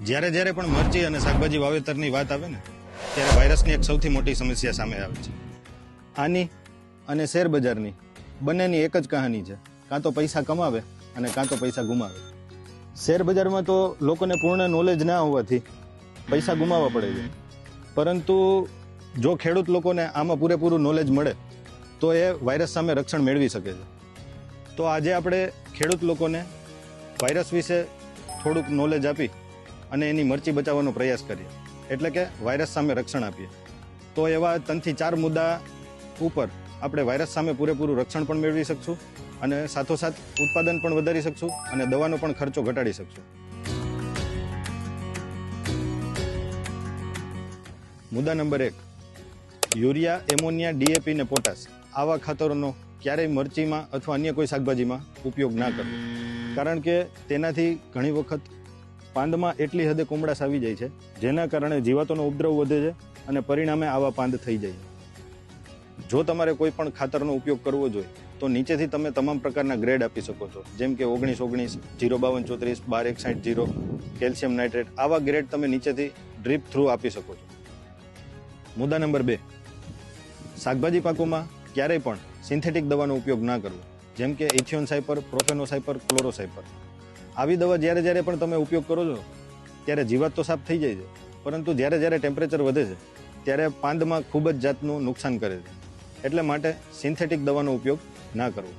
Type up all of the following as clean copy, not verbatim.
જ્યારે જ્યારે પણ મરચી અને શાકભાજી વાવેતરની વાત આવે ને ત્યારે વાયરસની એક સૌથી મોટી સમસ્યા સામે આવે છે. આની અને શેર બજારની બંનેની એક જ કહાની છે, કાં તો પૈસા કમાવે અને કાં તો પૈસા ગુમાવે. શેર બજારમાં તો લોકોને પૂર્ણ નોલેજ ના હોવાથી પૈસા ગુમાવવા પડે છે, પરંતુ જો ખેડૂત લોકોને આમાં પૂરેપૂરું નોલેજ મળે તો એ વાયરસ સામે રક્ષણ મેળવી શકે છે. તો આજે આપણે ખેડૂત લોકોને વાયરસ વિશે થોડુંક નોલેજ આપી અને એની મરચી બચાવવાનો પ્રયાસ કરીએ, એટલે કે વાયરસ સામે રક્ષણ આપીએ. તો એવા 3 થી 4 મુદ્દા ઉપર આપણે વાયરસ સામે પૂરેપૂરું રક્ષણ પણ મેળવી શકશું અને સાથોસાથ ઉત્પાદન પણ વધારી શકશું અને દવાનો પણ ખર્ચો ઘટાડી શકશું. મુદ્દા નંબર 1, યુરિયા, એમોનિયા, ડીએપી ને પોટાશ આવા ખાતરોનો ક્યારેય મરચીમાં અથવા અન્ય કોઈ શાકભાજીમાં ઉપયોગ ના કરવો, કારણ કે તેનાથી ઘણી વખત પાંદમાં એટલી હદે કોમળાશ આવી જાય છે જેના કારણે જીવાતોનો ઉપદ્રવ વધે છે અને પરિણામે આવા પાંદ થઈ જાય છે. જો તમારે કોઈ પણ ખાતરનો ઉપયોગ કરવો જોઈએ તો નીચેથી તમે તમામ પ્રકારના ગ્રેડ આપી શકો છો, જેમ કે 19-19, 0-52-34, 12-61-0, કેલ્શિયમ નાઇટ્રેટ, આવા ગ્રેડ તમે નીચેથી ડ્રીપ થ્રુ આપી શકો છો. મુદ્દા નંબર 2, શાકભાજી પાકોમાં ક્યારેય પણ સિન્થેટિક દવાનો ઉપયોગ ના કરવો, જેમ કે ઇથિયોનસાઇપર, પ્રોફેનોસાઇપર, ક્લોરોસાઇપર. આવી દવા જ્યારે પણ તમે ઉપયોગ કરો છો ત્યારે જીવાત તો સાફ થઈ જાય છે, પરંતુ જ્યારે ટેમ્પરેચર વધે છે ત્યારે પાંદમાં ખૂબ જ જાતનું નુકસાન કરે છે. એટલે માટે સિન્થેટિક દવાનો ઉપયોગ ના કરવો.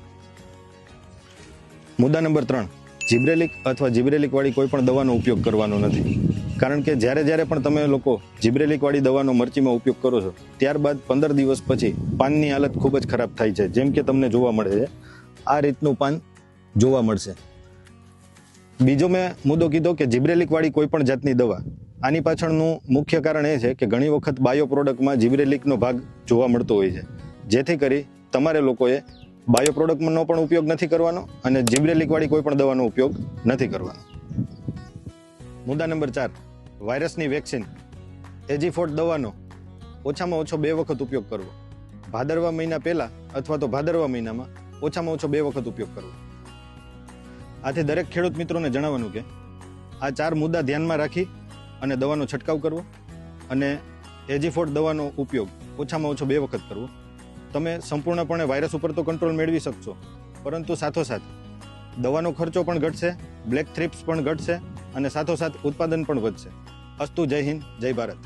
મુદ્દા નંબર 3, જીબ્રેલિક અથવા જીબ્રેલિકવાળી કોઈ પણ દવાનો ઉપયોગ કરવાનો નથી, કારણ કે જ્યારે પણ તમે લોકો જીબ્રેલિકવાળી દવાનો મરચીમાં ઉપયોગ કરો છો ત્યારબાદ 15 દિવસ પછી પાનની હાલત ખૂબ જ ખરાબ થાય છે, જેમ કે તમને જોવા મળે છે. આ રીતનું પાન જોવા મળશે. બીજો મેં મુદ્દો કીધો કે જીબ્રેલિકવાળી કોઈ પણ જાતની દવા, આની પાછળનું મુખ્ય કારણ એ છે કે ઘણી વખત બાયો પ્રોડક્ટમાં જીબ્રેલિકનો ભાગ જોવા મળતો હોય છે, જેથી કરી તમારે લોકોએ બાયો પ્રોડક્ટનો પણ ઉપયોગ નથી કરવાનો અને જીબ્રેલિકવાળી કોઈ પણ દવાનો ઉપયોગ નથી કરવાનો. મુદ્દા નંબર 4, વાયરસની વેક્સિન એજીફોર્ટ દવાનો ઓછામાં ઓછો 2 વખત ઉપયોગ કરવો. ભાદરવા મહિના પહેલા અથવા તો ભાદરવા મહિનામાં ઓછામાં ઓછો 2 વખત ઉપયોગ કરવો. આથી દરેક ખેડૂત મિત્રોને જણાવવાનું કે આ 4 મુદ્દા ધ્યાનમાં રાખી અને દવાનો છંટકાવ કરવો અને એજીફોર્ટ દવાનો ઉપયોગ ઓછામાં ઓછો 2 વખત કરવો. તમે સંપૂર્ણપણે વાયરસ ઉપર તો કંટ્રોલ મેળવી શકશો, પરંતુ સાથોસાથ દવાનો ખર્ચો પણ ઘટશે, બ્લેક થ્રિપ્સ પણ ઘટશે અને સાથોસાથ ઉત્પાદન પણ વધશે. અસ્તુ. જય હિન્દ, જય ભારત.